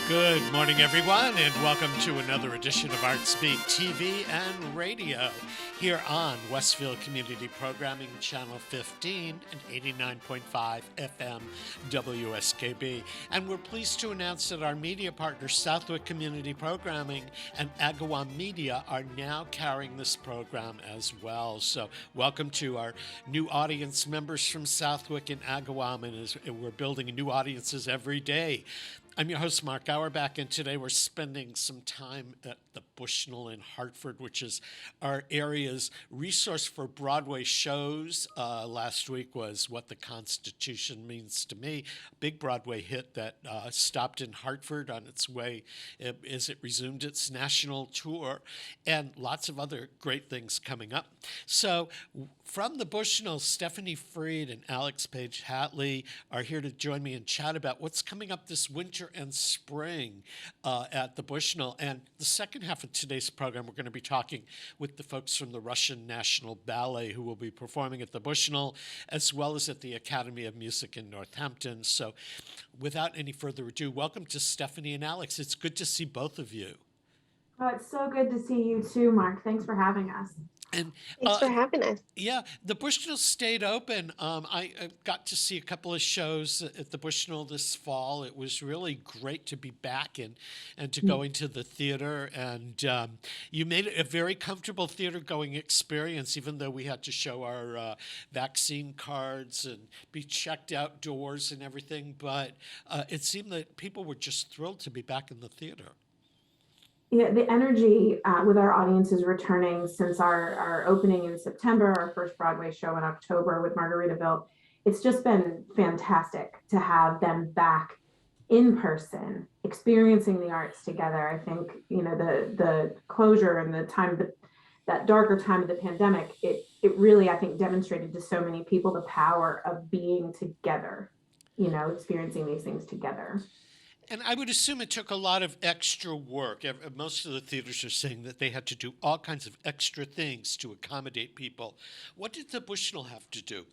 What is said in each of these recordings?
Good morning, everyone, and welcome to another edition of Artsbeat TV and radio here on Westville Community Programming Channel 15 and 89.5 FM WSKB. And we're pleased to announce that our media partners, Southwick Community Programming and Agawam Media, are now carrying this program as well. So welcome to our new audience members from Southwick and Agawam, and we're building new audiences every day. I'm your host, Mark Auerbach, and today we're spending some time at the Bushnell in Hartford, which is our area's resource for Broadway shows. Last week was What the Constitution Means to Me, a big Broadway hit that stopped in Hartford on its way as it resumed its national tour, and lots of other great things coming up. So from the Bushnell, Stephanie Freed and Alex Page Hatley are here to join me and chat about what's coming up this winter and spring at the Bushnell. And the second half of today's program, we're going to be talking with the folks from the Russian National Ballet who will be performing at the Bushnell, as well as at the Academy of Music in Northampton. So without any further ado, welcome to Stephanie and Alex. It's good to see both of you. Oh, it's so good to see you too, Mark. Thanks for having us. And Thanks for having us. Yeah, the Bushnell stayed open. I got to see a couple of shows at the Bushnell this fall. It was really great to be back and to go into the theater. And you made it a very comfortable theater-going experience, even though we had to show our vaccine cards and be checked outdoors and everything. But it seemed that people were just thrilled to be back in the theater. Yeah, the energy with our audiences returning since our opening in September, our first Broadway show in October with Margaritaville, it's just been fantastic to have them back in person, experiencing the arts together. I think, you know, the closure and the time, that darker time of the pandemic, it really, I think, demonstrated to so many people the power of being together, you know, experiencing these things together. And I would assume it took a lot of extra work. Most of the theaters are saying that they had to do all kinds of extra things to accommodate people. What did the Bushnell have to do?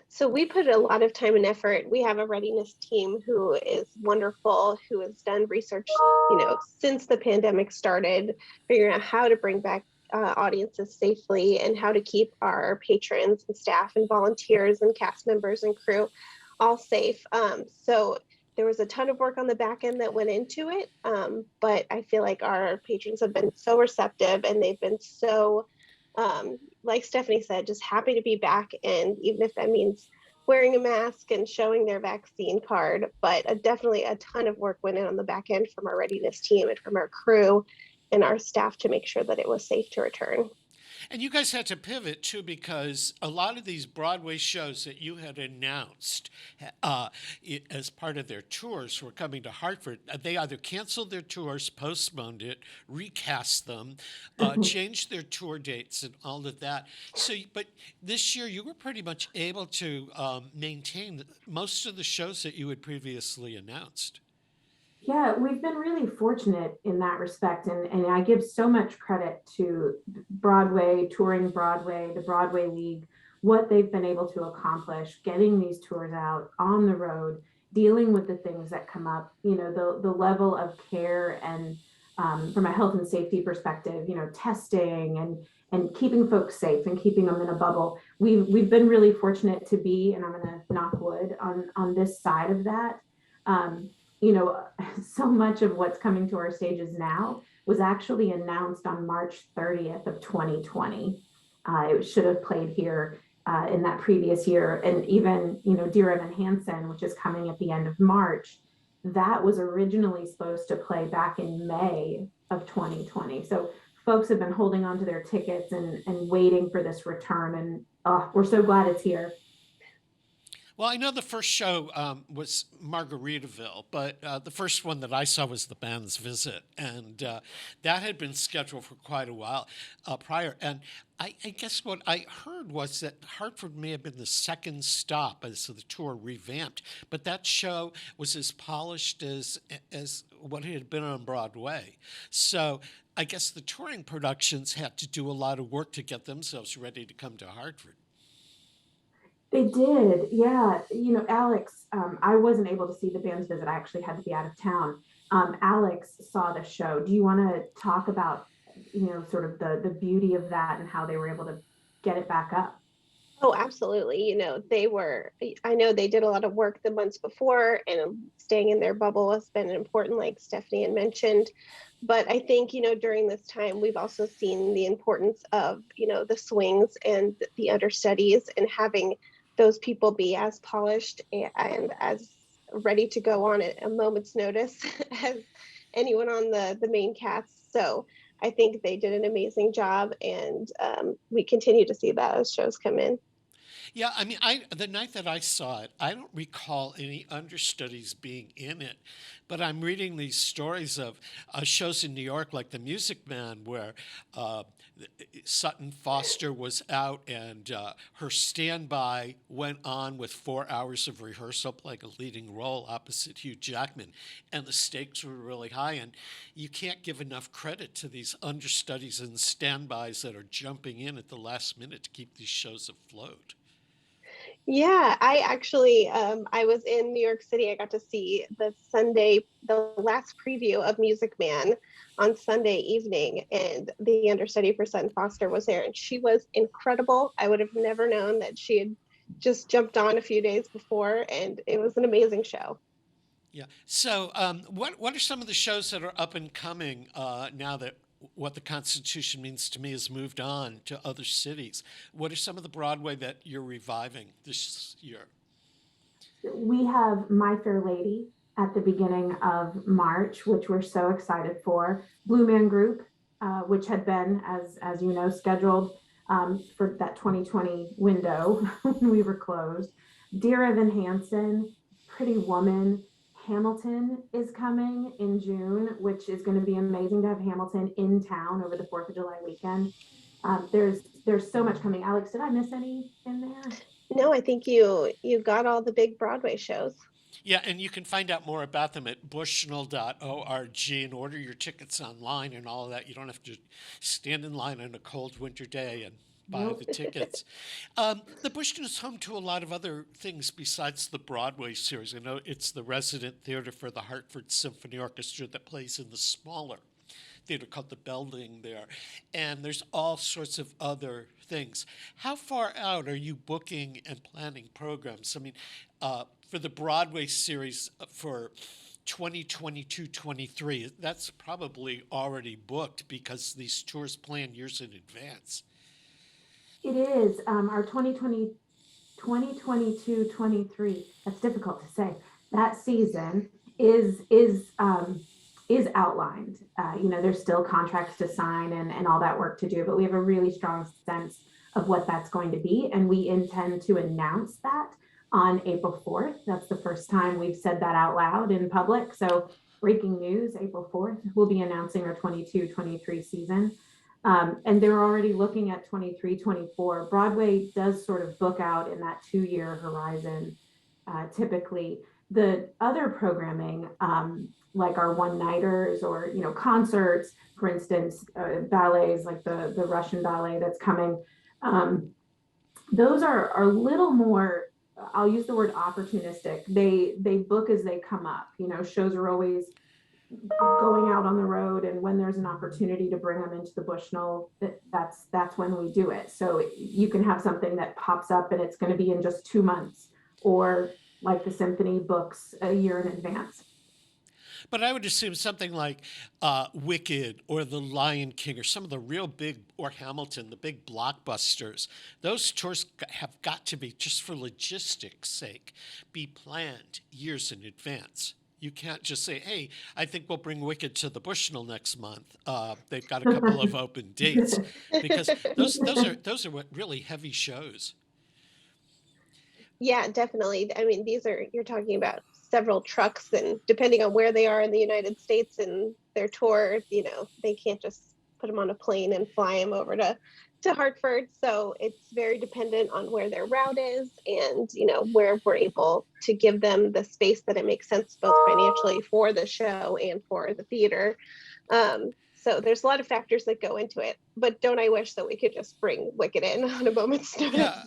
So we put a lot of time and effort. We have a readiness team who is wonderful, who has done research, you know, since the pandemic started, figuring out how to bring back audiences safely and how to keep our patrons and staff and volunteers and cast members and crew all safe. So there was a ton of work on the back end that went into it, but I feel like our patrons have been so receptive and they've been so, like Stephanie said, just happy to be back. And even if that means wearing a mask and showing their vaccine card, but definitely a ton of work went in on the back end from our readiness team and from our crew and our staff to make sure that it was safe to return. And you guys had to pivot, too, because a lot of these Broadway shows that you had announced as part of their tours were coming to Hartford. They either canceled their tours, postponed it, recast them, changed their tour dates and all of that. So, but this year you were pretty much able to maintain most of the shows that you had previously announced. Yeah, we've been really fortunate in that respect. And I give so much credit to Broadway, touring Broadway, the Broadway League, what they've been able to accomplish, getting these tours out on the road, dealing with the things that come up, you know, the level of care and from a health and safety perspective, you know, testing and keeping folks safe and keeping them in a bubble. We've been really fortunate to be, and I'm going to knock wood on this side of that. You know, so much of what's coming to our stages now was actually announced on March 30th of 2020. It should have played here in that previous year. And even, you know, Dear Evan Hansen, which is coming at the end of March, that was originally supposed to play back in May of 2020. So folks have been holding on to their tickets and waiting for this return. And we're so glad it's here. Well, I know the first show was Margaritaville, but the first one that I saw was the band's visit, and that had been scheduled for quite a while prior. And I guess what I heard was that Hartford may have been the second stop as the tour revamped, but that show was as polished as what it had been on Broadway. So I guess the touring productions had to do a lot of work to get themselves ready to come to Hartford. They did, yeah. Alex, I wasn't able to see the band's visit. I actually had to be out of town. Alex saw the show. Do you want to talk about, sort of the beauty of that and how they were able to get it back up? Oh, absolutely. I know they did a lot of work the months before, and staying in their bubble has been important, like Stephanie had mentioned. But I think, during this time, we've also seen the importance of, the swings and the understudies, and having those people be as polished and as ready to go on at a moment's notice as anyone on the main cast. So I think they did an amazing job, and we continue to see that as shows come in. Yeah, I mean, the night that I saw it, I don't recall any understudies being in it, but I'm reading these stories of shows in New York, like The Music Man, where uh, Sutton Foster was out and her standby went on with 4 hours of rehearsal, playing a leading role opposite Hugh Jackman, and the stakes were really high. And you can't give enough credit to these understudies and standbys that are jumping in at the last minute to keep these shows afloat. Yeah, I was in New York City. I got to see the last preview of Music Man on Sunday evening, and the understudy for Sutton Foster was there, and she was incredible. I would have never known that she had just jumped on a few days before, and it was an amazing show. Yeah. So, what are some of the shows that are up and coming now that what the Constitution means to me has moved on to other cities? What are some of the Broadway that you're reviving this year? We have My Fair Lady at the beginning of March, which we're so excited for. Blue Man Group, which had been, as you know, scheduled for that 2020 window when we were closed. Dear Evan Hansen, Pretty Woman, Hamilton is coming in June, which is going to be amazing to have Hamilton in town over the 4th of July weekend. There's so much coming. Alex, did I miss any in there? No, I think you got all the big Broadway shows. Yeah, and you can find out more about them at bushnell.org and order your tickets online and all of that. You don't have to stand in line on a cold winter day and buy Nope. the tickets. The Bushnell is home to a lot of other things besides the Broadway series. I know it's the resident theater for the Hartford Symphony Orchestra that plays in the smaller theater called the Belding there. And there's all sorts of other things. How far out are you booking and planning programs? I mean, for the Broadway series for 2022-23, that's probably already booked because these tours plan years in advance. It is our 2022-23. That's difficult to say. That season is outlined. There's still contracts to sign and all that work to do, but we have a really strong sense of what that's going to be, and we intend to announce that on April 4th. That's the first time we've said that out loud in public. So breaking news, April 4th, we'll be announcing our 22-23 season. And they're already looking at 23-24. Broadway does sort of book out in that 2-year horizon, typically. The other programming, like our one-nighters or concerts, for instance, ballets like the Russian ballet that's coming, those are a little more, I'll use the word opportunistic. They book as they come up. Shows are always going out on the road, and when there's an opportunity to bring them into the Bushnell, that's when we do it. So you can have something that pops up and it's going to be in just 2 months, or like the symphony books a year in advance. But I would assume something like Wicked or The Lion King or some of the real big, or Hamilton, the big blockbusters, those tours have got to be, just for logistics' sake, be planned years in advance. You can't just say, hey, I think we'll bring Wicked to the Bushnell next month. They've got a couple of open dates, because those are what really heavy shows. Yeah, definitely. I mean, you're talking about several trucks, and depending on where they are in the United States and their tour, they can't just put them on a plane and fly them over to Hartford. So it's very dependent on where their route is and, where we're able to give them the space that it makes sense both financially for the show and for the theater. So there's a lot of factors that go into it, but don't I wish that we could just bring Wicked in on a moment's notice? Yeah,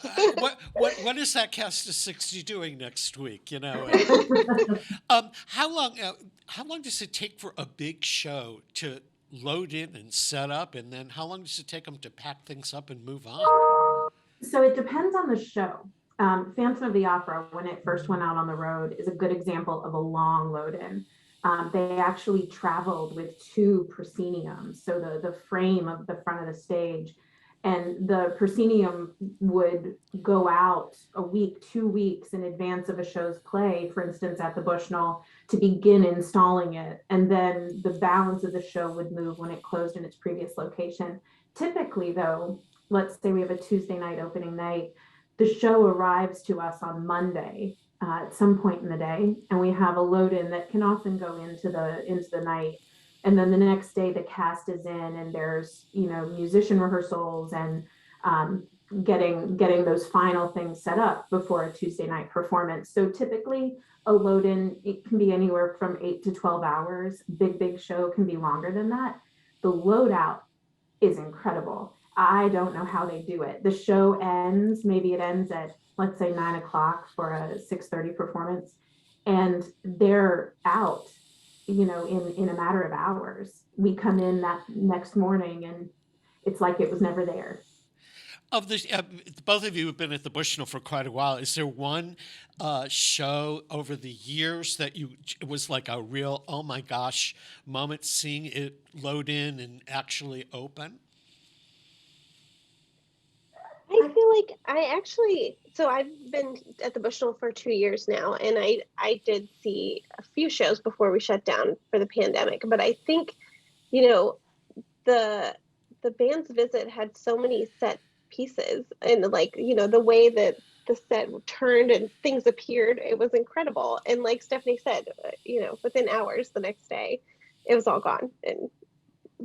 what is that cast of 60 doing next week? How long does it take for a big show to load in and set up, and then how long does it take them to pack things up and move on? So it depends on the show. Phantom of the Opera, when it first went out on the road, is a good example of a long load in. They actually traveled with two prosceniums, so the frame of the front of the stage, and the proscenium would go out a week, 2 weeks in advance of a show's play, for instance, at the Bushnell, to begin installing it. And then the balance of the show would move when it closed in its previous location. Typically, though, let's say we have a Tuesday night opening night, the show arrives to us on Monday at some point in the day, and we have a load in that can often go into the night. And then the next day the cast is in, and there's musician rehearsals and getting those final things set up before a Tuesday night performance. So typically a load in, it can be anywhere from 8 to 12 hours. Big show can be longer than that. The load out is incredible. I don't know how they do it. The show ends, maybe it ends at, let's say, 9 o'clock for a 6:30 performance, and they're out, in a matter of hours. We come in that next morning and it's like it was never there. Of the both of you have been at the Bushnell for quite a while. Is there one show over the years that it was like a real oh my gosh moment seeing it load in and actually open? I feel like I've been at the Bushnell for 2 years now, and I did see a few shows before we shut down for the pandemic. But I think, the band's visit had so many set pieces, and the way that the set turned and things appeared, it was incredible. And like Stephanie said, within hours the next day, it was all gone, and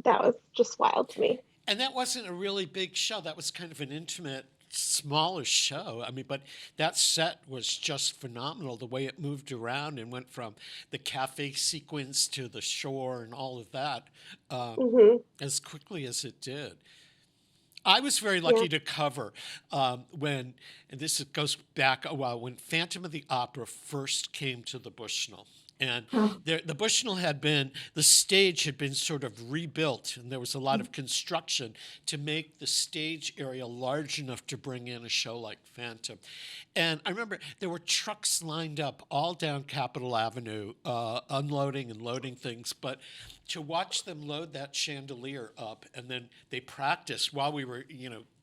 that was just wild to me. And that wasn't a really big show. That was kind of an intimate, smaller show. I mean, but that set was just phenomenal. The way it moved around and went from the cafe sequence to the shore and all of that as quickly as it did. I was very lucky to cover when, and this goes back a while, when Phantom of the Opera first came to the Bushnell. And the Bushnell the stage had been sort of rebuilt, and there was a lot of construction to make the stage area large enough to bring in a show like Phantom. And I remember there were trucks lined up all down Capitol Avenue, unloading and loading things. But to watch them load that chandelier up, and then they practiced while we were,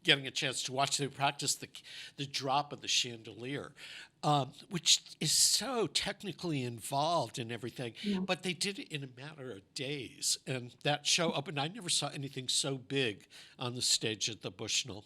getting a chance to watch them practice the drop of the chandelier. Which is so technically involved in everything, but they did it in a matter of days. And that show opened. I never saw anything so big on the stage at the Bushnell.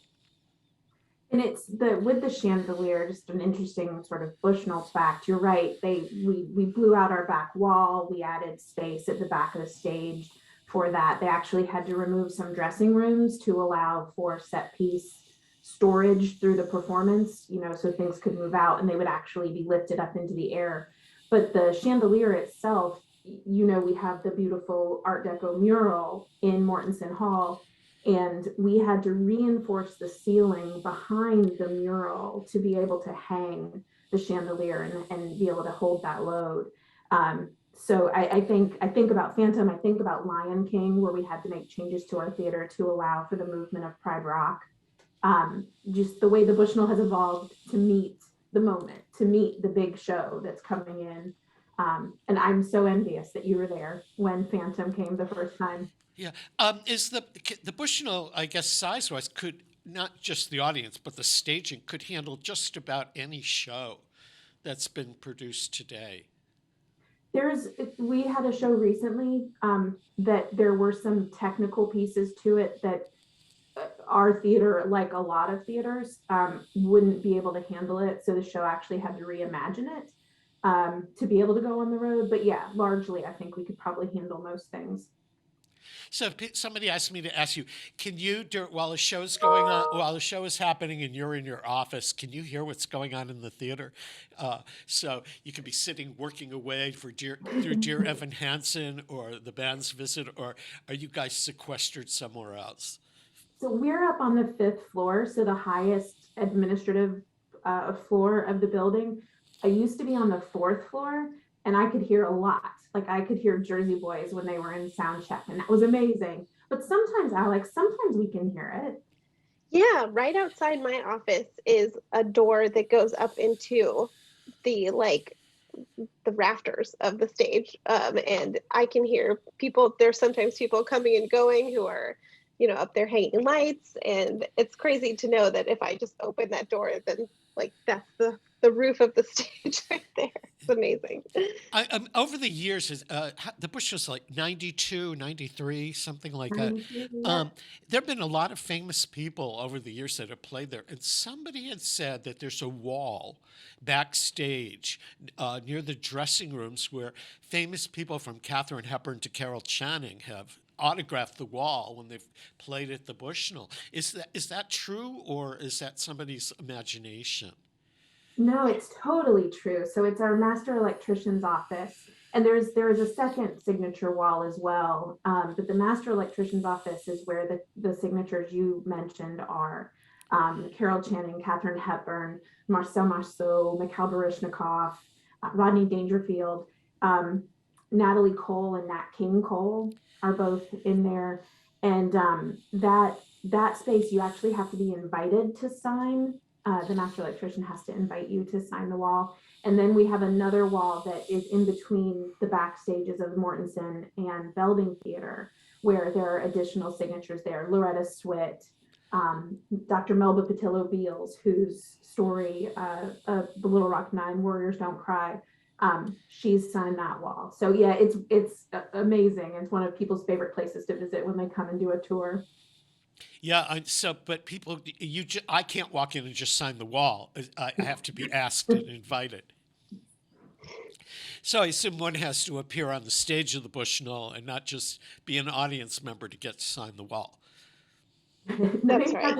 And it's with the chandelier, just an interesting sort of Bushnell fact. You're right. We blew out our back wall. We added space at the back of the stage for that. They actually had to remove some dressing rooms to allow for set piece storage through the performance, so things could move out and they would actually be lifted up into the air. But the chandelier itself, we have the beautiful Art Deco mural in Mortensen Hall, and we had to reinforce the ceiling behind the mural to be able to hang the chandelier and be able to hold that load. So I think about Phantom, I think about Lion King, where we had to make changes to our theater to allow for the movement of Pride Rock. Just the way the Bushnell has evolved to meet the moment, to meet the big show that's coming in. And I'm so envious that you were there when Phantom came the first time. Yeah. Is the Bushnell, I guess, size-wise, could not just the audience, but the staging could handle just about any show that's been produced today? We had a show recently that there were some technical pieces to it that our theater, like a lot of theaters, wouldn't be able to handle it. So the show actually had to reimagine it to be able to go on the road. But yeah, largely, I think we could probably handle most things. So if somebody asked me to ask you, can you, while the show's going on, while the show is happening and you're in your office, can you hear what's going on in the theater? So you could be sitting working away through Dear Evan Hansen or the band's visit, or are you guys sequestered somewhere else? So we're up on the fifth floor, so the highest administrative floor of the building. I used to be on the fourth floor, and I could hear a lot. Like I could hear Jersey Boys when they were in sound check, and that was amazing. But sometimes, Alex, sometimes we can hear it. Yeah, right outside my office is a door that goes up into the the rafters of the stage, and I can hear people. There's sometimes people coming and going who are, up there hanging lights, and it's crazy to know that if I just open that door, then that's the roof of the stage right there. It's amazing. Over the years, the Bush was like 92, 93, something like that. Yeah. There have been a lot of famous people over the years that have played there. And somebody had said that there's a wall backstage near the dressing rooms where famous people from Katharine Hepburn to Carol Channing have autographed the wall when they've played at the Bushnell. Is that true, or is that somebody's imagination? No, it's totally true. So it's our master electrician's office. And there is a second signature wall as well. But the master electrician's office is where the signatures you mentioned are. Carol Channing, Katharine Hepburn, Marcel Marceau, Mikhail Baryshnikov, Rodney Dangerfield, Natalie Cole and Nat King Cole are both in there. And that space, you actually have to be invited to sign. The master electrician has to invite you to sign the wall. And then we have another wall that is in between the backstages of Mortensen and Belding Theater, where there are additional signatures there. Loretta Swit, Dr. Melba Patillo Beals, whose story of the Little Rock Nine, Warriors Don't Cry, she's signed that wall. So yeah, it's amazing. It's one of people's favorite places to visit when they come and do a tour. Yeah, but people, I can't walk in and just sign the wall. I have to be asked and invited. So I assume one has to appear on the stage of the Bushnell and not just be an audience member to get to sign the wall. That's right.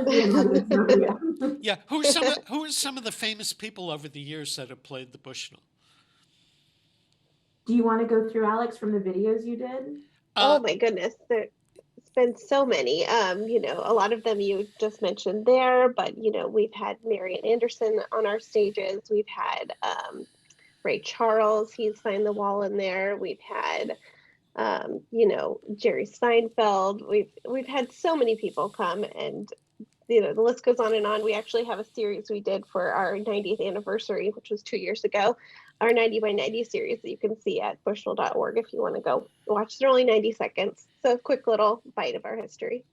Yeah, who are some of the famous people over the years that have played the Bushnell? Do you want to go through, Alex, from the videos you did? Oh my goodness. It's been so many. A lot of them you just mentioned there, but we've had Marian Anderson on our stages. We've had Ray Charles, he's signed the wall in there. We've had Jerry Steinfeld. We've had so many people come, and the list goes on and on. We actually have a series we did for our 90th anniversary, which was 2 years ago, our 90 by 90 series that you can see at bushnell.org if you want to go watch. They're only 90 seconds. So a quick little bite of our history.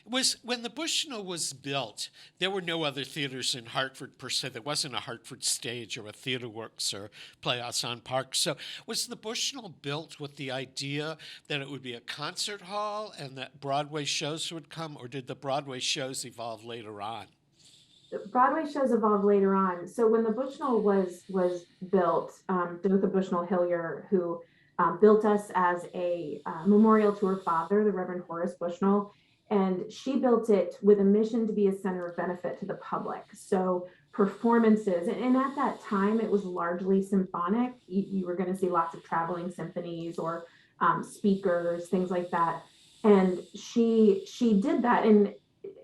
When the Bushnell was built, there were no other theaters in Hartford per se. There wasn't a Hartford Stage or a Theater Works or Playhouse on Park. So was the Bushnell built with the idea that it would be a concert hall and that Broadway shows would come, or did the Broadway shows evolve later on? Broadway shows evolved later on. So when the Bushnell was built, Dotha Bushnell Hillier, who built us as a memorial to her father, the Reverend Horace Bushnell, and she built it with a mission to be a center of benefit to the public. So performances, and at that time it was largely symphonic. You were going to see lots of traveling symphonies or speakers, things like that. And she did that, and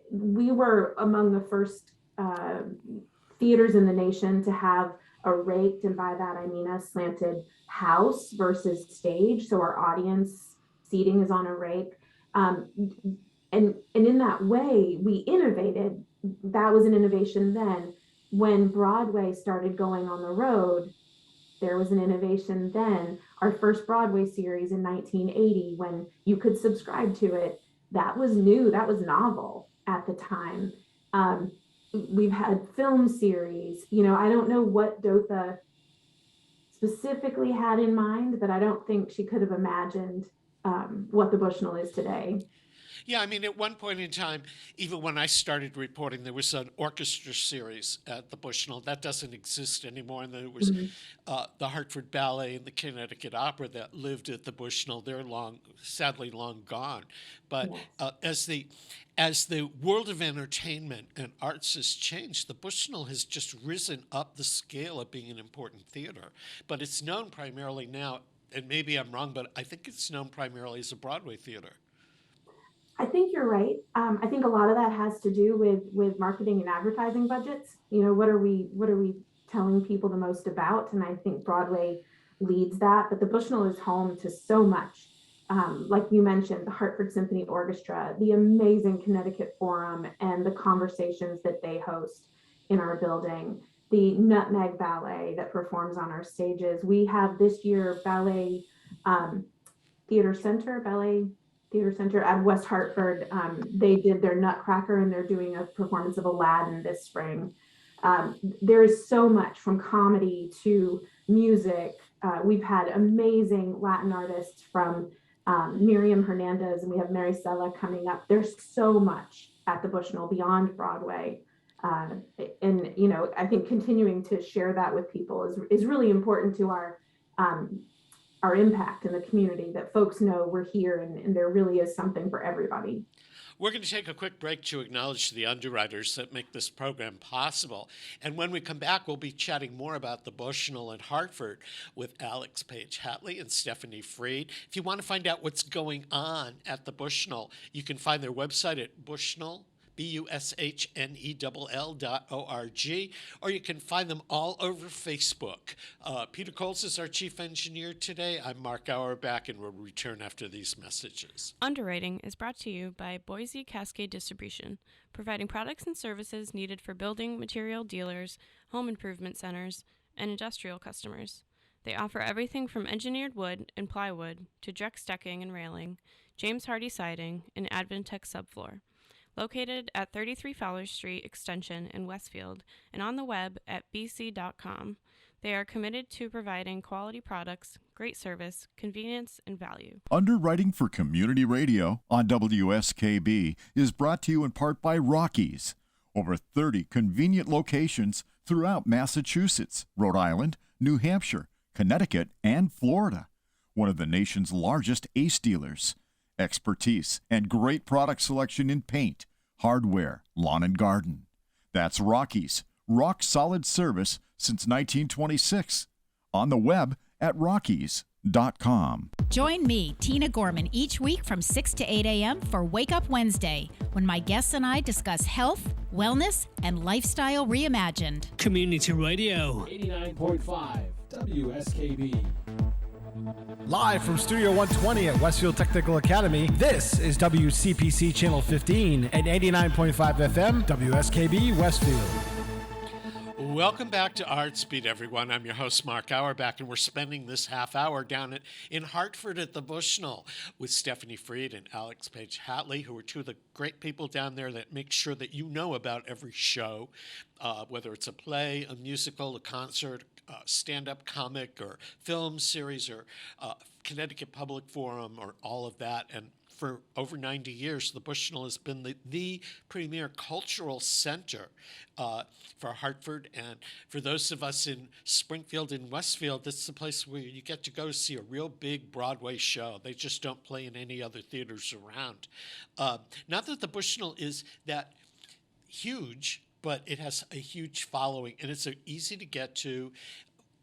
we were among the first theaters in the nation to have a raked, and by that I mean a slanted house versus stage. So our audience seating is on a rake. And in that way, we innovated. That was an innovation then. When Broadway started going on the road, there was an innovation then. Our first Broadway series in 1980, when you could subscribe to it, that was new, that was novel at the time. We've had film series. I don't know what Dotha specifically had in mind, but I don't think she could have imagined what the Bushnell is today. Yeah, I mean, at one point in time, even when I started reporting, there was an orchestra series at the Bushnell. That doesn't exist anymore. And then there was Mhm. the Hartford Ballet and the Connecticut Opera that lived at the Bushnell. They're sadly long gone. But Yes. as the world of entertainment and arts has changed, the Bushnell has just risen up the scale of being an important theater. But it's known primarily now, and maybe I'm wrong, but I think it's known primarily as a Broadway theater. I think you're right. I think a lot of that has to do with marketing and advertising budgets. You know, what are we telling people the most about? And I think Broadway leads that. But the Bushnell is home to so much. Like you mentioned, the Hartford Symphony Orchestra, the amazing Connecticut Forum, and the conversations that they host in our building. The Nutmeg Ballet that performs on our stages. We have this year ballet um, ballet theater center at West Hartford. They did their Nutcracker and they're doing a performance of Aladdin this spring. There is so much from comedy to music. We've had amazing Latin artists from Miriam Hernandez, and we have Maricela coming up. There's so much at the Bushnell beyond Broadway. Uh, and, you know, I think continuing to share that with people is really important to our impact in the community, that folks know we're here and there really is something for everybody. We're going to take a quick break to acknowledge the underwriters that make this program possible. And when we come back, we'll be chatting more about the Bushnell and Hartford with Alex Page Hatley and Stephanie Freed. If you want to find out what's going on at the Bushnell, you can find their website at Bushnell, BUSHNELL.org, or you can find them all over Facebook. Peter Coles is our chief engineer today. I'm Mark Auerbach, and we'll return after these messages. Underwriting is brought to you by Boise Cascade Distribution, providing products and services needed for building material dealers, home improvement centers, and industrial customers. They offer everything from engineered wood and plywood to Drex decking and railing, James Hardie siding, and Advantech subfloor. Located at 33 Fowler Street Extension in Westfield and on the web at bc.com, they are committed to providing quality products, great service, convenience, and value. Underwriting for Community Radio on WSKB is brought to you in part by Rockies. Over 30 convenient locations throughout Massachusetts, Rhode Island, New Hampshire, Connecticut, and Florida. One of the nation's largest ACE dealers. Expertise and great product selection in paint, hardware, lawn and garden. That's Rockies, rock solid service since 1926. On the web at rockies.com. Join me, Tina Gorman, each week from 6 to 8 a.m. for Wake Up Wednesday, when my guests and I discuss health, wellness, and lifestyle reimagined. Community Radio. 89.5 WSKB. Live from Studio 120 at Westfield Technical Academy, this is WCPC Channel 15 and 89.5 FM, WSKB Westfield. Welcome back to Artsbeat, everyone. I'm your host, Mark Auerbach, and we're spending this half hour down in Hartford at the Bushnell with Stephanie Freed and Alex Page Hatley, who are two of the great people down there that make sure that you know about every show, whether it's a play, a musical, a concert, stand-up comic, or film series, or Connecticut Public Forum, or all of that. And for over 90 years, the Bushnell has been the premier cultural center for Hartford. And for those of us in Springfield and Westfield, it's the place where you get to go see a real big Broadway show. They just don't play in any other theaters around. Not that the Bushnell is that huge, but it has a huge following, and it's easy to get to.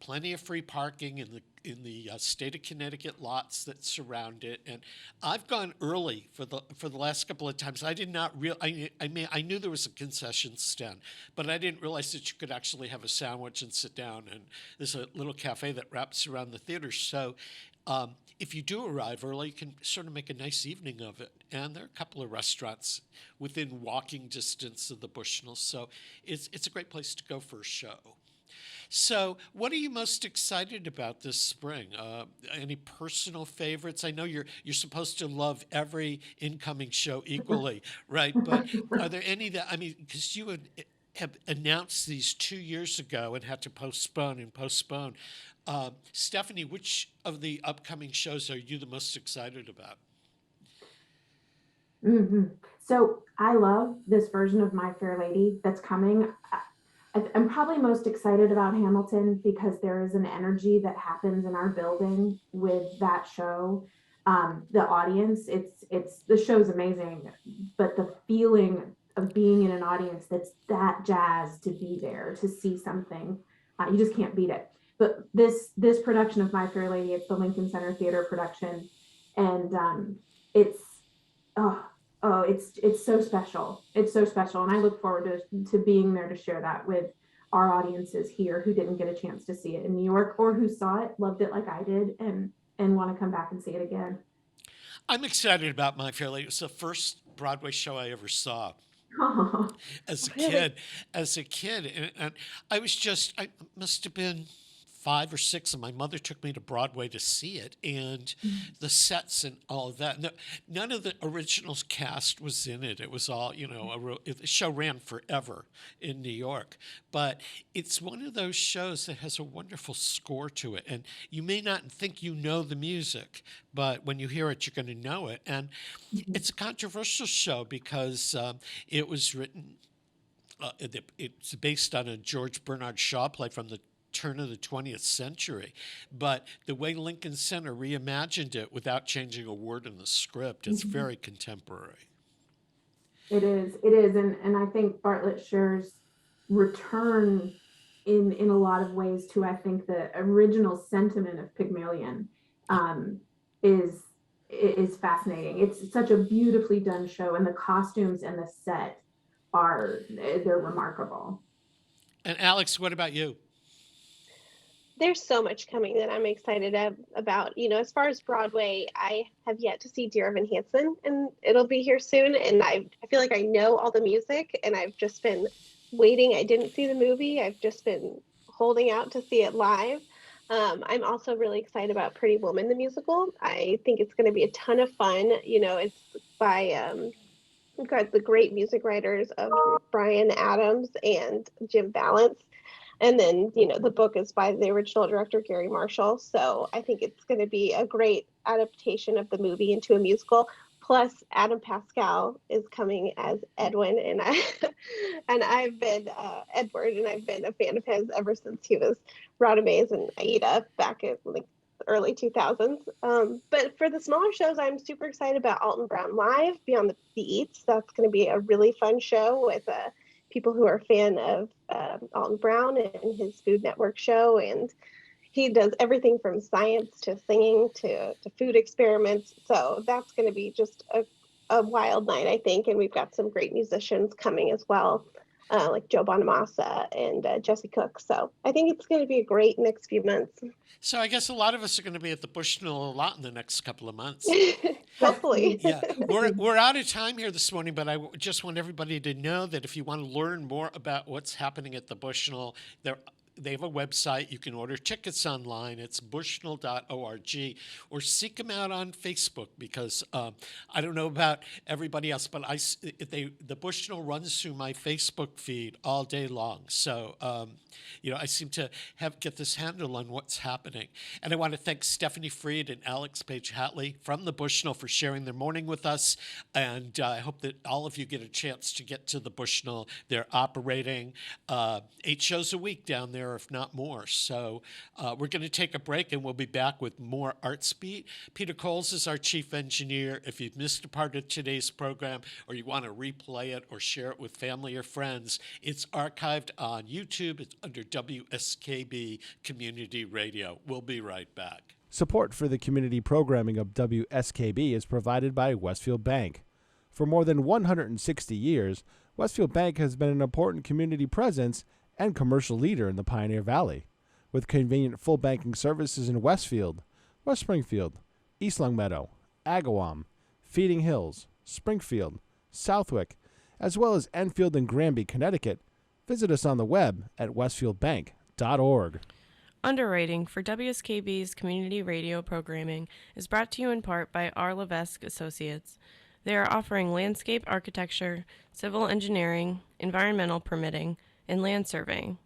Plenty of free parking in the state of Connecticut lots that surround it, and I've gone early for the last couple of times. I did not I knew there was a concession stand, but I didn't realize that you could actually have a sandwich and sit down. And there's a little cafe that wraps around the theater, so. If you do arrive early, you can sort of make a nice evening of it. And there are a couple of restaurants within walking distance of the Bushnell, so it's a great place to go for a show. So what are you most excited about this spring? Any personal favorites? I know you're supposed to love every incoming show equally, right? But are there any that, I mean, because you have announced these 2 years ago and had to postpone. Stephanie, which of the upcoming shows are you the most excited about? So I love this version of My Fair Lady that's coming. I'm probably most excited about Hamilton because there is an energy that happens in our building with that show. The audience, it's the show's amazing, but the feeling of being in an audience that's that jazzed to be there to see something, you just can't beat it. But this production of My Fair Lady, it's the Lincoln Center Theater production, and it's oh it's so special. It's so special, and I look forward to being there to share that with our audiences here who didn't get a chance to see it in New York, or who saw it, loved it like I did, and want to come back and see it again. I'm excited about My Fair Lady. It was the first Broadway show I ever saw Oh, as a Really? kid. And I must have been 5 or 6, and my mother took me to Broadway to see it, and the sets and all of that. No, none of the original cast was in it. It was all, the show ran forever in New York. But it's one of those shows that has a wonderful score to it. And you may not think you know the music, but when you hear it, you're going to know it. And it's a controversial show because it was written, it's based on a George Bernard Shaw play from the turn of the 20th century, but the way Lincoln Center reimagined it without changing a word in the script, it's very contemporary. it is, and I think Bartlett Sher's return in a lot of ways to, I think, the original sentiment of Pygmalion is fascinating. It's such a beautifully done show, and the costumes and the set they're remarkable. And Alex, what about you? There's so much coming that I'm excited about. As far as Broadway, I have yet to see Dear Evan Hansen, and it'll be here soon. And I feel like I know all the music, and I've just been waiting. I didn't see the movie. I've just been holding out to see it live. I'm also really excited about Pretty Woman, the musical. I think it's going to be a ton of fun. It's by we've got the great music writers of Bryan Adams and Jim Balance. And then, the book is by the original director, Gary Marshall. So I think it's going to be a great adaptation of the movie into a musical. Plus, Adam Pascal is coming as Edwin, and I've been Edward, and I've been a fan of his ever since he was Radames and Aida back in the early 2000s. But for the smaller shows, I'm super excited about Alton Brown Live, Beyond the Eats. That's going to be a really fun show with people who are a fan of Alton Brown and his Food Network show. And he does everything from science to singing to food experiments. So that's going to be just a wild night, I think. And we've got some great musicians coming as well, like Joe Bonamassa and Jesse Cook. So I think it's going to be a great next few months. So I guess a lot of us are going to be at the Bushnell a lot in the next couple of months. Hopefully. Yeah, we're out of time here this morning, but I just want everybody to know that if you want to learn more about what's happening at the Bushnell, they have a website. You can order tickets online. It's bushnell.org, or seek them out on Facebook, because I don't know about everybody else, but the Bushnell runs through my Facebook feed all day long. So, I seem to get this handle on what's happening. And I want to thank Stephanie Freed and Alex Page Hatley from the Bushnell for sharing their morning with us. And I hope that all of you get a chance to get to the Bushnell. They're operating 8 shows a week down there, if not more. So we're going to take a break, and we'll be back with more Artsbeat. Peter Coles is our chief engineer. If you've missed a part of today's program, or you want to replay it or share it with family or friends, it's archived on YouTube. It's under WSKB Community Radio. We'll be right back. Support for the community programming of WSKB is provided by Westfield Bank. For more than 160 years, Westfield Bank has been an important community presence and commercial leader in the Pioneer Valley, with convenient full banking services in Westfield, West Springfield, East Longmeadow, Agawam, Feeding Hills, Springfield, Southwick, as well as Enfield and Granby, Connecticut. Visit us on the web at westfieldbank.org. Underwriting for WSKB's community radio programming is brought to you in part by R. Levesque Associates. They are offering landscape architecture, civil engineering, environmental permitting, and land surveying.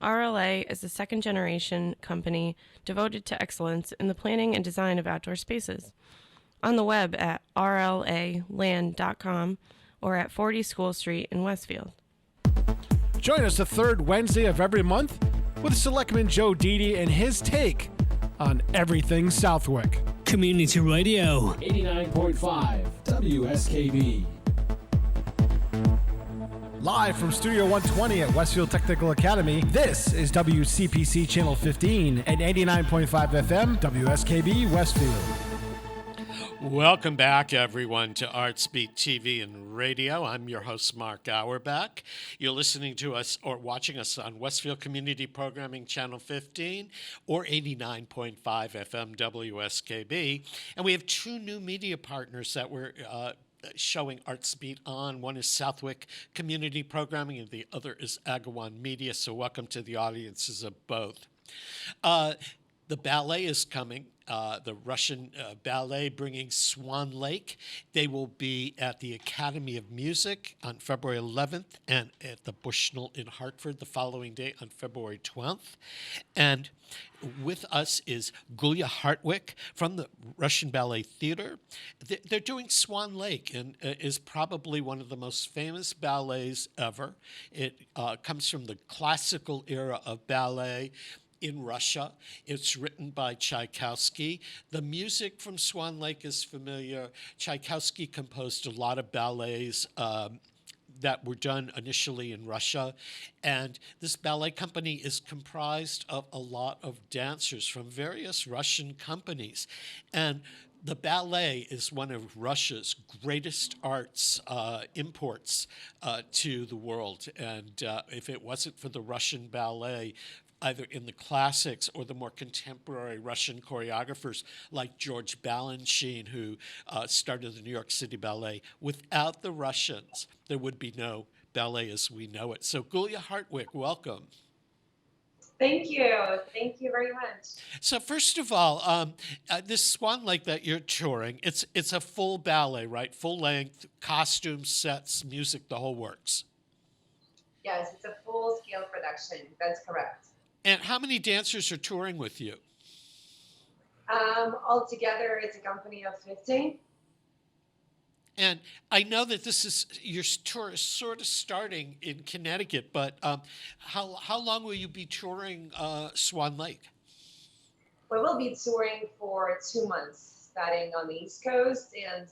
RLA is a second-generation company devoted to excellence in the planning and design of outdoor spaces. on the web at rlaland.com or at 40 School Street in Westfield. Join us the third Wednesday of every month with Selectman Joe Didi and his take on everything Southwick. Community Radio 89.5 WSKB. Live from Studio 120 at Westfield Technical Academy, this is WCPC Channel 15 and 89.5 FM WSKB Westfield. Welcome back, everyone, to Artsbeat TV and Radio. I'm your host, Mark Auerbach. You're listening to us or watching us on Westfield Community Programming Channel 15 or 89.5 FM WSKB. And we have two new media partners that we're showing Artsbeat on. One is Southwick Community Programming and the other is Agawam Media. So welcome to the audiences of both. The ballet is coming, the Russian ballet bringing Swan Lake. They will be at the Academy of Music on February 11th and at the Bushnell in Hartford the following day on February 12th. And with us is Gulya Hartwick from the Russian Ballet Theater. They're doing Swan Lake, and is probably one of the most famous ballets ever. It comes from the classical era of ballet in Russia. It's written by Tchaikovsky. The music from Swan Lake is familiar. Tchaikovsky composed a lot of ballets that were done initially in Russia. And this ballet company is comprised of a lot of dancers from various Russian companies. And the ballet is one of Russia's greatest arts imports to the world. And if it wasn't for the Russian ballet, either in the classics or the more contemporary Russian choreographers like George Balanchine, who started the New York City Ballet. Without the Russians, there would be no ballet as we know it. So Gulya Hartwick, welcome. Thank you. Thank you very much. So first of all, this Swan Lake that you're touring, it's a full ballet, right? Full length, costumes, sets, music, the whole works. Yes, it's a full-scale production. That's correct. And how many dancers are touring with you? Altogether, it's a company of 15. And I know that this is your tour is sort of starting in Connecticut, but how long will you be touring Swan Lake? We will be touring for 2 months, starting on the East Coast and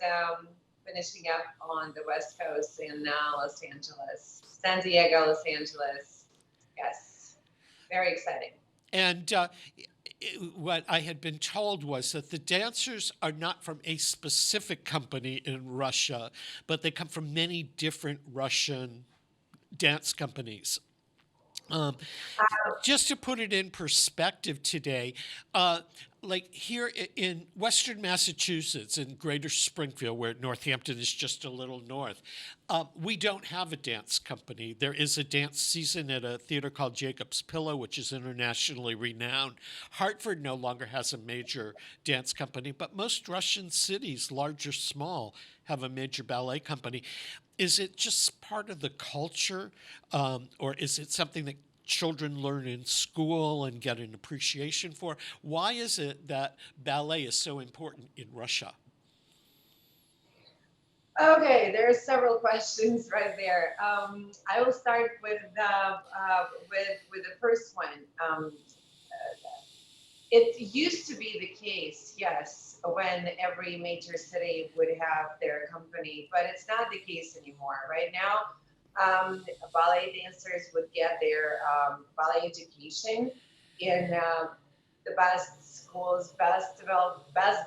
finishing up on the West Coast in Los Angeles, San Diego, Los Angeles. Yes. Very exciting. And what I had been told was that the dancers are not from a specific company in Russia, but they come from many different Russian dance companies. Just to put it in perspective today, like here in Western Massachusetts, in Greater Springfield, where Northampton is just a little north, we don't have a dance company. There is a dance season at a theater called Jacob's Pillow, which is internationally renowned. Hartford no longer has a major dance company, but most Russian cities, large or small, have a major ballet company. Is it just part of the culture, or is it something that children learn in school and get an appreciation for? Why is it that ballet is so important in Russia? Okay, there are several questions right there. I will start with the first one. It used to be the case, yes, when every major city would have their company, but it's not the case anymore. Right now, ballet dancers would get their ballet education in the best schools, best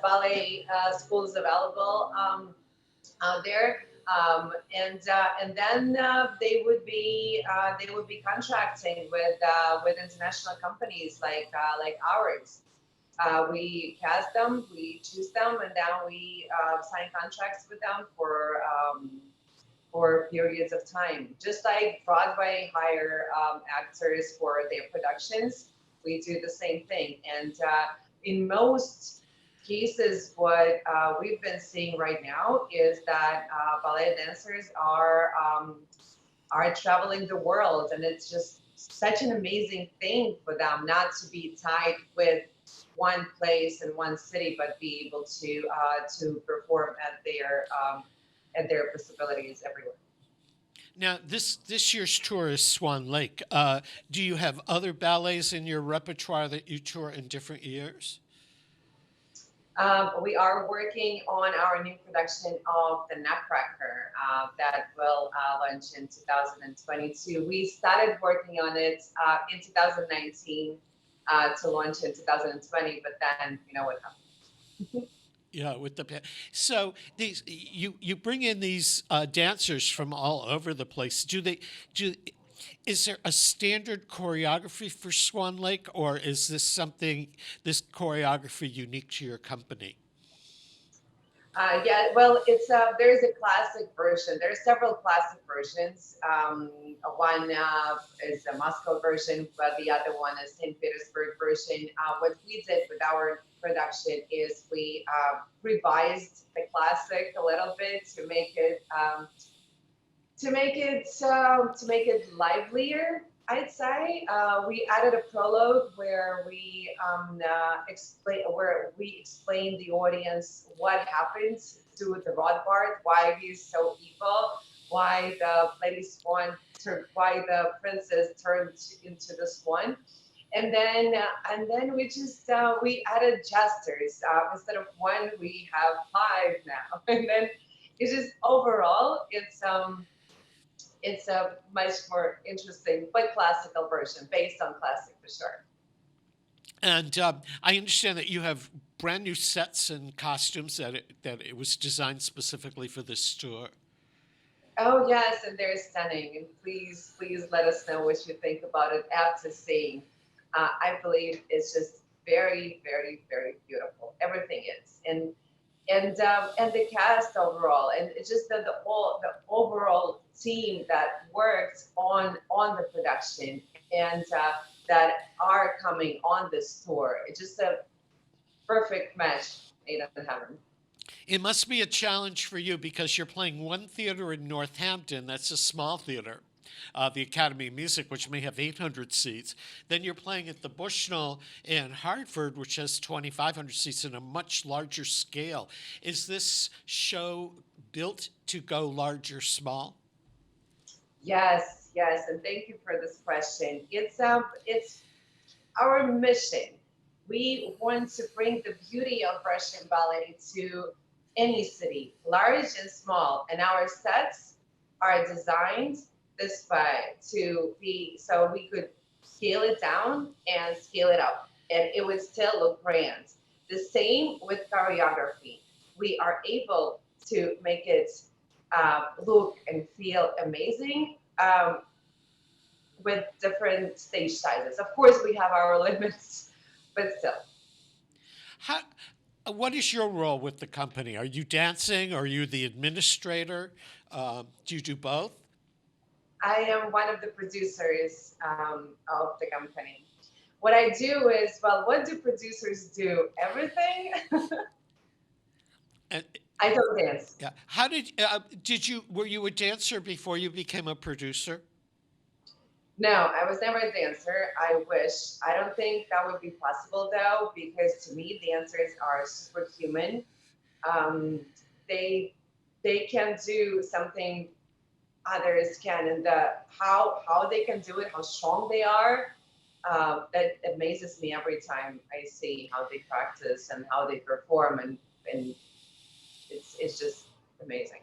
ballet schools available out there, and then they would be contracting with international companies like ours. We cast them, we choose them, and then we sign contracts with them for periods of time. Just like Broadway hire actors for their productions, we do the same thing. And in most cases, what we've been seeing right now is that ballet dancers are traveling the world, and it's just such an amazing thing for them not to be tied with one place in one city, but be able to perform at their facilities everywhere. Now, this year's tour is Swan Lake. Do you have other ballets in your repertoire that you tour in different years? We are working on our new production of the Nutcracker that will launch in 2022. We started working on it in 2019 to launch in 2020, but then you know what happened. Yeah, with the so these you bring in these dancers from all over the place. Is there a standard choreography for Swan Lake, or is this choreography unique to your company? Yeah, well, there's a classic version. There are several classic versions. One is a Moscow version, but the other one is St. Petersburg version. What we did with our production is we revised the classic a little bit to make it livelier, I'd say. We added a prologue where we explain the audience what happened to the Rothbard, why he's so evil, why the why the princess turned into the swan. And then we added jesters. Instead of one, we have 5 now. And then it's just overall, it's a much more interesting but classical version, based on classic for sure. And I understand that you have brand new sets and costumes that it was designed specifically for this tour. Oh yes, and they're stunning. And please let us know what you think about it after seeing. I believe it's just very, very, very beautiful. Everything is, and the cast overall, and it's just the overall team that worked on the production and that are coming on this tour. It's just a perfect match made in heaven. It must be a challenge for you because you're playing one theater in Northampton. That's a small theater, the Academy of Music, which may have 800 seats. Then you're playing at the Bushnell in Hartford, which has 2,500 seats in a much larger scale. Is this show built to go large or small? Yes, and thank you for this question. It's our mission. We want to bring the beauty of Russian ballet to any city, large and small, and our sets are designed this way to be so we could scale it down and scale it up, and it would still look grand. The same with choreography. We are able to make it look and feel amazing with different stage sizes. Of course, we have our limits, but still. What is your role with the company? Are you dancing? Are you the administrator? Do you do both? I am one of the producers of the company. What I do is, what do producers do? Everything. I don't dance. Yeah. How were you a dancer before you became a producer? No, I was never a dancer. I wish. I don't think that would be possible though, because to me, dancers are superhuman. They can do something others can, and how they can do it, how strong they are. That amazes me every time I see how they practice and how they perform, and it's just amazing.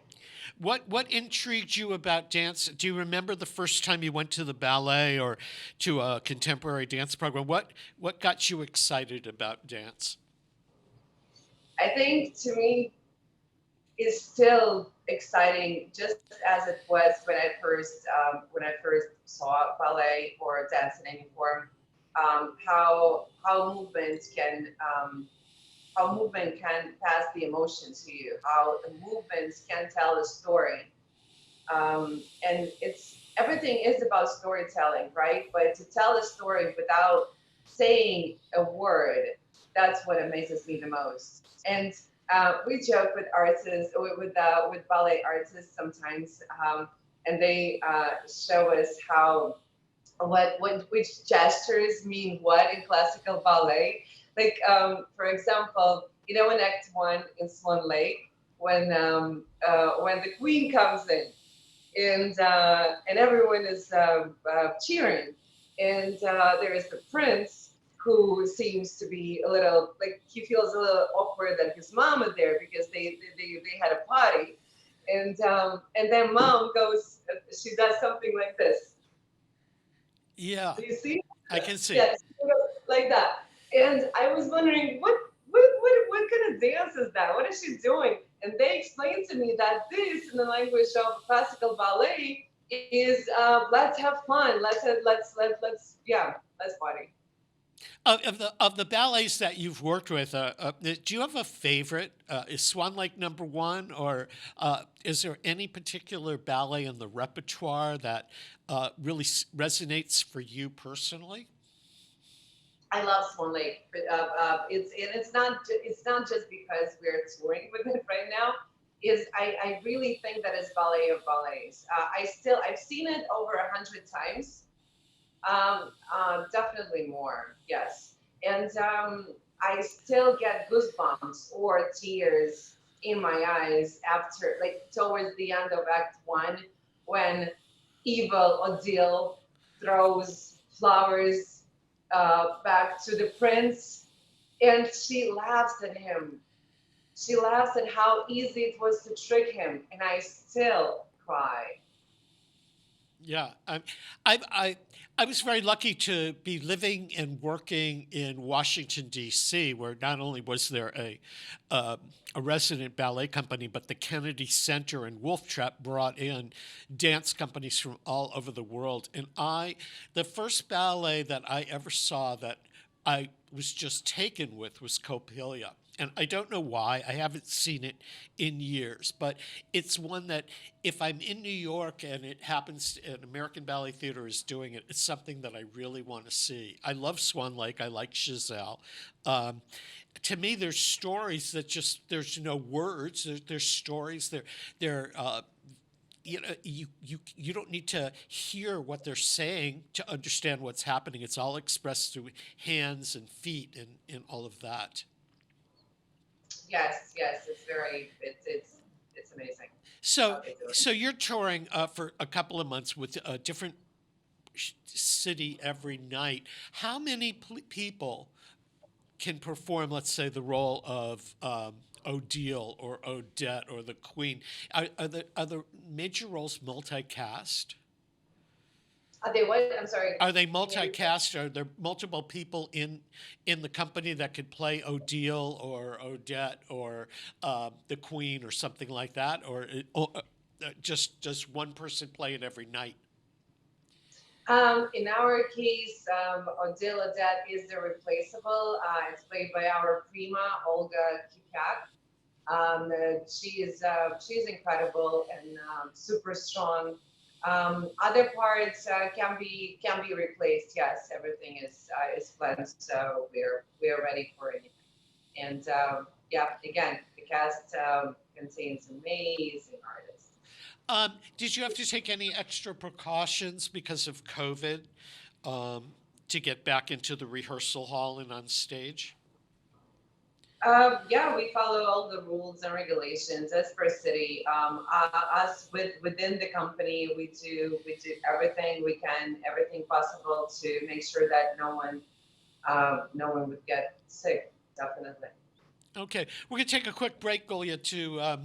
What intrigued you about dance? Do you remember the first time you went to the ballet or to a contemporary dance program? What got you excited about dance? I think to me, it's still exciting, just as it was when I first saw ballet or dance in any form. How movement can pass the emotion to you, how the movements can tell a story. And everything is about storytelling, right? But to tell a story without saying a word, that's what amazes me the most. And we joke with artists, with ballet artists sometimes, and they show us which gestures mean what in classical ballet. For example, in Act 1 in Swan Lake, when the Queen comes in, and everyone is cheering, and there is the prince who seems to be a little, like, he feels a little awkward that his mom is there because they had a party, and then mom goes, she does something like this. Yeah. Do you see? I can see. Yes, like that. And I was wondering, what kind of dance is that? What is she doing? And they explained to me that this, in the language of classical ballet, is let's have fun. Let's party. Of the ballets that you've worked with, do you have a favorite? Is Swan Lake number one, or is there any particular ballet in the repertoire that really resonates for you personally? I love Swan Lake. It's not just because we're touring with it right now. I really think that it's ballet of ballets. I've seen it over 100 times. Definitely more, yes. And I still get goosebumps or tears in my eyes after, like, towards the end of Act 1, when evil Odile throws flowers back to the prince, and she laughs at him. She laughs at how easy it was to trick him, and I still cry. Yeah, I was very lucky to be living and working in Washington, D.C., where not only was there a resident ballet company, but the Kennedy Center and Wolf Trap brought in dance companies from all over the world. And the first ballet that I ever saw that I was just taken with was Coppelia. And I don't know why. I haven't seen it in years, but it's one that if I'm in New York and it happens, an American Ballet Theater is doing it, it's something that I really want to see. I love Swan Lake. I like Giselle. To me, there's stories that just, there's no words. There's stories. They're you don't need to hear what they're saying to understand what's happening. It's all expressed through hands and feet and all of that. Yes, it's amazing. So you're touring for a couple of months with a different city every night. How many people can perform, let's say, the role of Odile or Odette or the Queen? Are the major roles multicast? Are they what? I'm sorry. Are they multicast? Are there multiple people in the company that could play Odile or Odette or the Queen or something like that? Or just one person play it every night? In our case, Odile Odette is the replaceable. It's played by our prima, Olga Kipyak. She's incredible and super strong. Other parts can be replaced. Yes, everything is planned, so we're ready for anything. And again, the cast contains amazing artists. Did you have to take any extra precautions because of COVID to get back into the rehearsal hall and on stage? We follow all the rules and regulations as per city. Us within the company, we do everything we can, everything possible to make sure that no one would get sick. Definitely. Okay, we're going to take a quick break, Gulya, to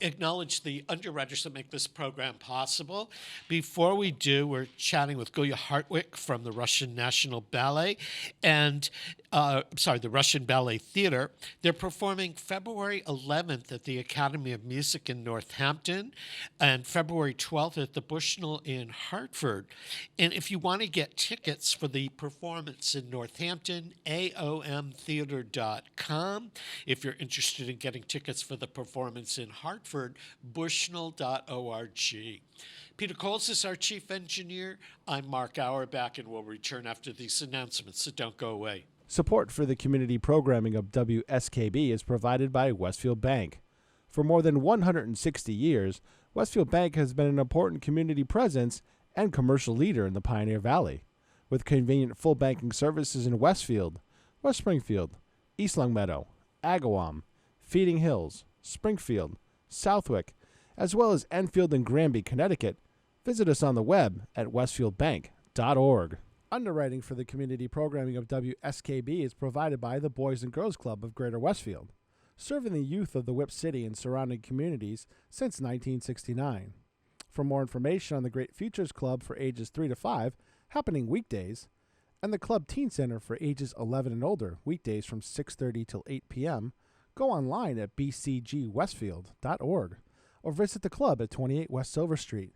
acknowledge the underwriters that make this program possible. Before we do, we're chatting with Gulya Hartwick from the Russian National Ballet and the Russian Ballet Theater. They're performing February 11th at the Academy of Music in Northampton and February 12th at the Bushnell in Hartford. And if you want to get tickets for the performance in Northampton, aomtheater.com. If you're interested in getting tickets for the performance in Hartford, bushnell.org. Peter Coles is our chief engineer. I'm Mark Auerbach, and we'll return after these announcements, so don't go away. Support for the community programming of WSKB is provided by Westfield Bank. For more than 160 years, Westfield Bank has been an important community presence and commercial leader in the Pioneer Valley. With convenient full banking services in Westfield, West Springfield, East Longmeadow, Agawam, Feeding Hills, Springfield, Southwick, as well as Enfield and Granby, Connecticut, visit us on the web at westfieldbank.org. Underwriting for the community programming of WSKB is provided by the Boys and Girls Club of Greater Westfield, serving the youth of the Whip City and surrounding communities since 1969. For more information on the Great Futures Club for ages 3 to 5, happening weekdays, and the Club Teen Center for ages 11 and older, weekdays from 6:30 till 8 p.m., go online at bcgwestfield.org or visit the club at 28 West Silver Street.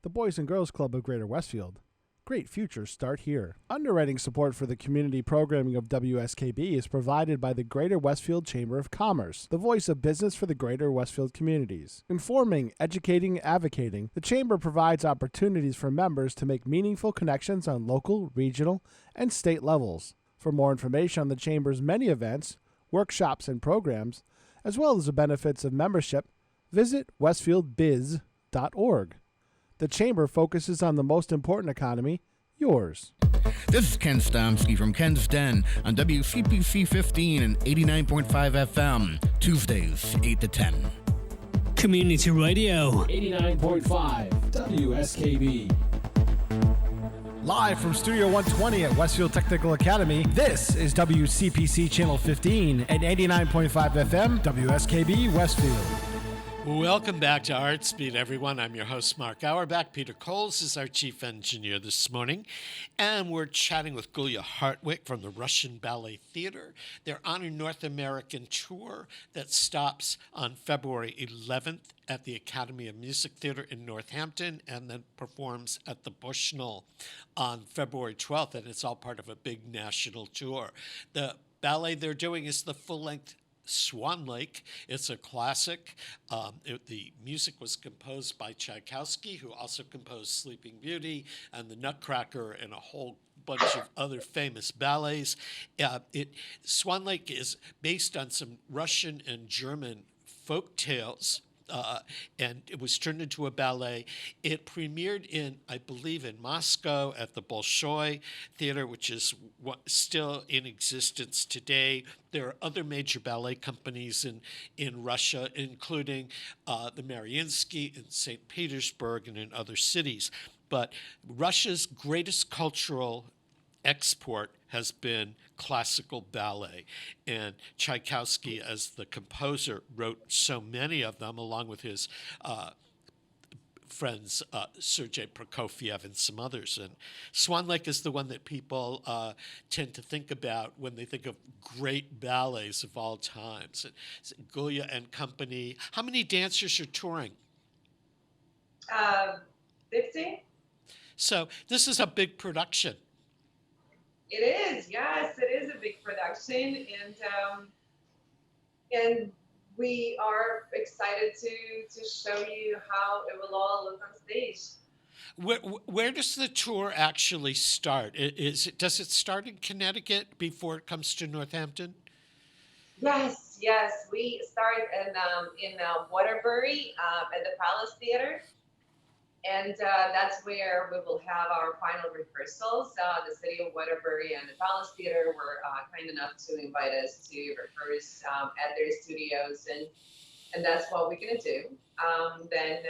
The Boys and Girls Club of Greater Westfield. Great futures start here. Underwriting support for the community programming of WSKB is provided by the Greater Westfield Chamber of Commerce, the voice of business for the Greater Westfield communities. Informing, educating, and advocating, the Chamber provides opportunities for members to make meaningful connections on local, regional, and state levels. For more information on the Chamber's many events, workshops, and programs, as well as the benefits of membership, visit westfieldbiz.org. The Chamber focuses on the most important economy, yours. This is Ken Stomsky from Ken's Den on WCPC 15 and 89.5 FM, Tuesdays, 8 to 10. Community Radio 89.5 WSKB. Live from Studio 120 at Westfield Technical Academy, this is WCPC Channel 15 and 89.5 FM, WSKB Westfield. Welcome back to Artsbeat, everyone. I'm your host, Mark Auerbach. Peter Coles is our chief engineer this morning. And we're chatting with Gulya Hartwick from the Russian Ballet Theater. They're on a North American tour that stops on February 11th at the Academy of Music Theater in Northampton and then performs at the Bushnell on February 12th. And it's all part of a big national tour. The ballet they're doing is the full-length Swan Lake. It's a classic. The music was composed by Tchaikovsky, who also composed Sleeping Beauty and The Nutcracker and a whole bunch of other famous ballets. Swan Lake is based on some Russian and German folk tales. And it was turned into a ballet. It premiered I believe, in Moscow at the Bolshoi Theater, which is still in existence today. There are other major ballet companies in Russia, including the Mariinsky in St. Petersburg and in other cities. But Russia's greatest cultural export has been classical ballet. And Tchaikovsky, as the composer, wrote so many of them, along with his friends Sergei Prokofiev and some others. And Swan Lake is the one that people tend to think about when they think of great ballets of all times. And Gulya and company. How many dancers are touring? 50. So this is a big production. It is, yes, it is a big production, and we are excited to show you how it will all look on stage. Where does the tour actually start? Does it start in Connecticut before it comes to Northampton? Yes, we start in Waterbury at the Palace Theater. And that's where we will have our final rehearsals. The city of Waterbury and the Palace Theater were kind enough to invite us to rehearse at their studios, and that's what we're gonna do. Then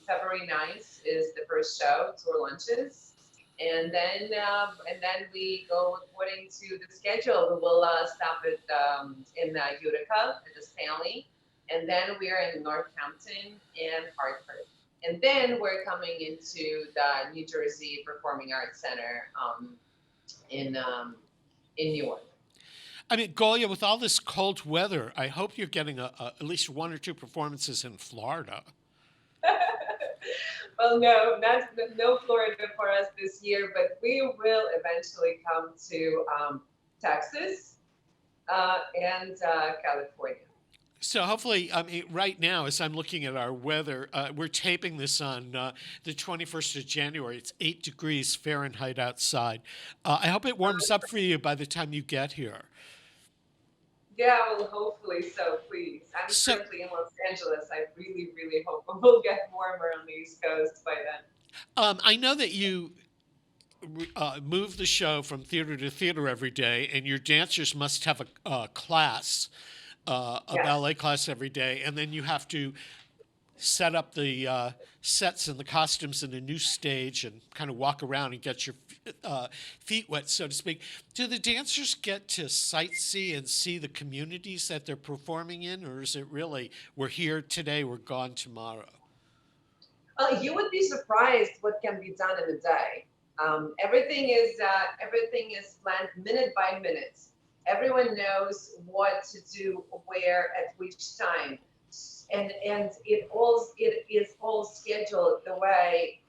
February 9th is the first show, tour lunches, and then we go according to the schedule. We will stop at in Utica at the Stanley, and then we are in Northampton and Hartford. And then we're coming into the New Jersey Performing Arts Center in Newark. I mean, Gulya, with all this cold weather, I hope you're getting at least one or two performances in Florida. Well, no Florida for us this year, but we will eventually come to Texas and California. So hopefully, I mean, right now, as I'm looking at our weather, we're taping this on the 21st of January. It's 8 degrees Fahrenheit outside. I hope it warms up for you by the time you get here. Yeah, well, hopefully so, please. I'm currently in Los Angeles. I really, really hope we'll get warmer on the East Coast by then. I know that you move the show from theater to theater every day, and your dancers must have a class, a ballet class every day, and then you have to set up the sets and the costumes in a new stage and kind of walk around and get your feet wet, so to speak. Do the dancers get to sightsee and see the communities that they're performing in, or is it really, we're here today, we're gone tomorrow? You would be surprised what can be done in a day. Everything is planned minute by minute. Everyone knows what to do, where, at which time, and it is all scheduled the way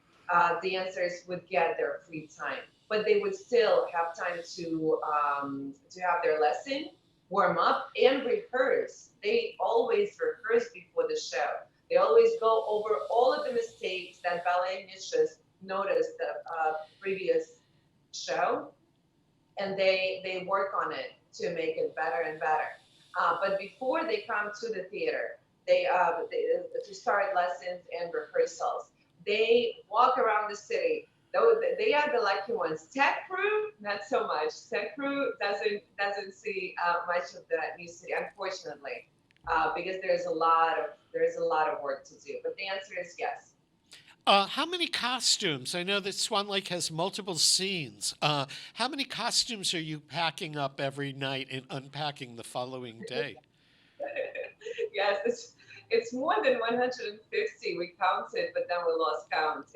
dancers would get their free time. But they would still have time to have their lesson, warm up, and rehearse. They always rehearse before the show. They always go over all of the mistakes that ballet niches noticed the previous show, and they work on it to make it better and better. But before they come to the theater, they to start lessons and rehearsals, they walk around the city. Though they are the lucky ones. Tech crew, not so much. Tech crew doesn't see much of the new city, unfortunately, because there's a lot of work to do. But the answer is yes. How many costumes? I know that Swan Lake has multiple scenes. How many costumes are you packing up every night and unpacking the following day? Yes, it's more than 150. We counted, but then we lost count.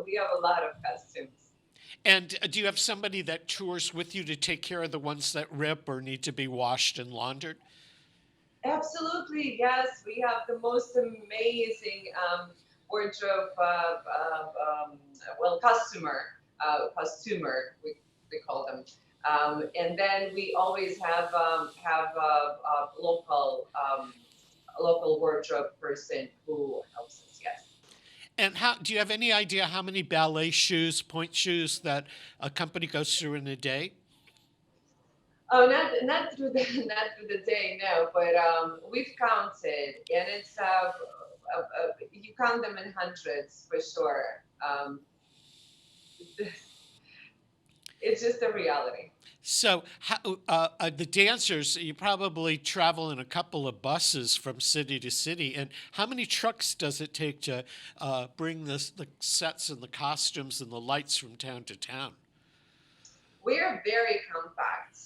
We have a lot of costumes. And do you have somebody that tours with you to take care of the ones that rip or need to be washed and laundered? Absolutely, yes. We have the most amazing wardrobe, costumer, we call them. And then we always have a local wardrobe person who helps us, yes. And do you have any idea how many ballet shoes, point shoes, that a company goes through in a day? Oh, not through the day, no. But we've counted, and it's you count them in hundreds for sure. It's just a reality. So the dancers, you probably travel in a couple of buses from city to city. And how many trucks does it take to bring the sets and the costumes and the lights from town to town? We're very compact.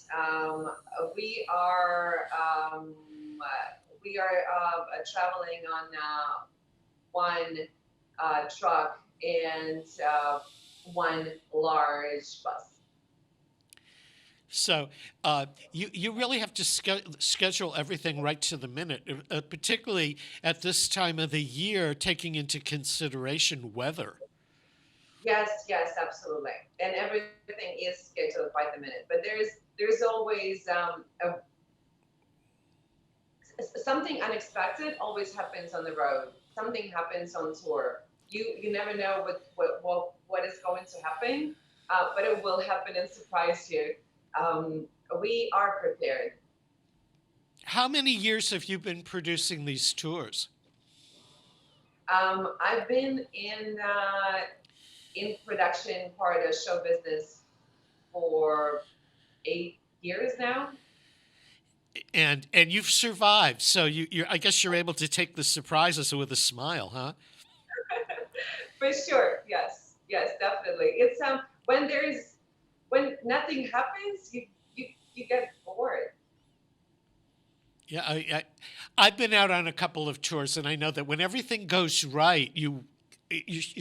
We are traveling on one truck and one large bus. So you really have to schedule everything right to the minute, particularly at this time of the year, taking into consideration weather. Yes, absolutely. And everything is scheduled by the minute. But there's always something unexpected always happens on the road. Something happens on tour. You never know what is going to happen, but it will happen and surprise you. We are prepared. How many years have you been producing these tours? I've been in production part of show business for 8 years now. And you've survived, so I guess you're able to take the surprises with a smile, huh? For sure, yes, definitely. It's when nothing happens, you get bored. Yeah, I've been out on a couple of tours, and I know that when everything goes right, you're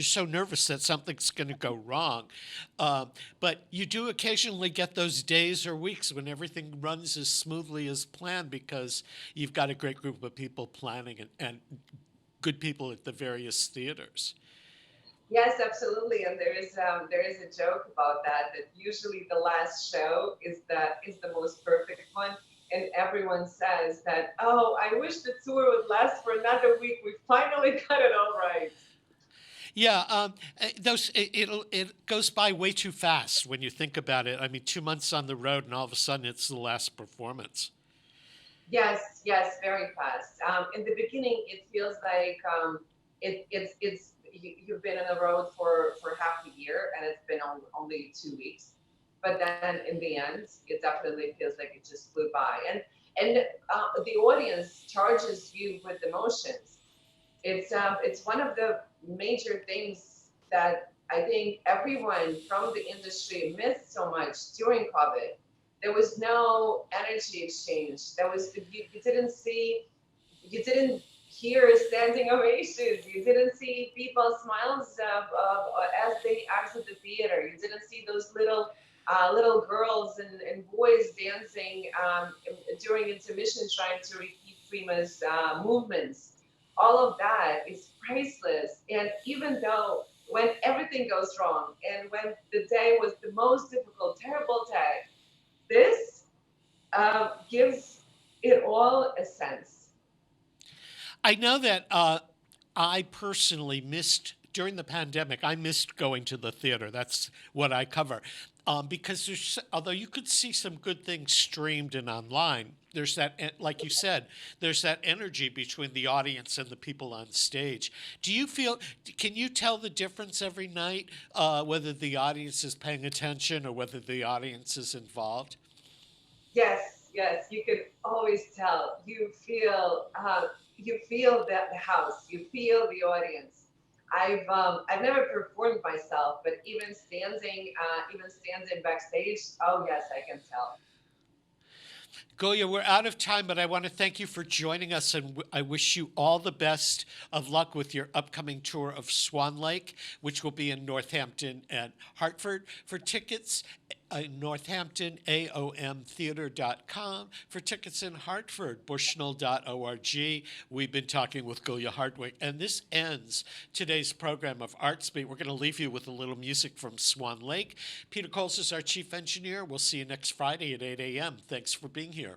so nervous that something's going to go wrong. But you do occasionally get those days or weeks when everything runs as smoothly as planned because you've got a great group of people planning and good people at the various theaters. Yes, absolutely. And there is a joke about that usually the last show is the most perfect one. And everyone says that, oh, I wish the tour would last for another week. We finally got it all right. Yeah, it goes by way too fast when you think about it. I mean, 2 months on the road, and all of a sudden, it's the last performance. Yes, very fast. In the beginning, it feels like you've been on the road for half a year and it's been only 2 weeks. But then in the end, it definitely feels like it just flew by. And the audience charges you with emotions. It's one of the major things that I think everyone from the industry missed so much during COVID. There was no energy exchange. You didn't hear standing ovations. You didn't see people's smiles as they exit the theater. You didn't see those little girls and boys dancing during intermission, trying to repeat Prima's movements. All of that is priceless. And even though when everything goes wrong and when the day was the most difficult, terrible day, this gives it all a sense. I know that I personally missed, during the pandemic, I missed going to the theater. That's what I cover. Because although you could see some good things streamed and online, there's that, like you said, there's that energy between the audience and the people on stage. Can you tell the difference every night, whether the audience is paying attention or whether the audience is involved? Yes, you can always tell. You feel the house, you feel the audience. I've never performed myself, but even standing backstage, oh yes, I can tell. Gulya, we're out of time, but I want to thank you for joining us, and I wish you all the best of luck with your upcoming tour of Swan Lake, which will be in Northampton and Hartford. For tickets, Northampton, aomtheater.com. For tickets in Hartford, bushnell.org. We've been talking with Gulya Hartwick, and this ends today's program of Artsbeat. We're going to leave you with a little music from Swan Lake. Peter Coles is our chief engineer. We'll see you next Friday at 8 a.m. Thanks for being here.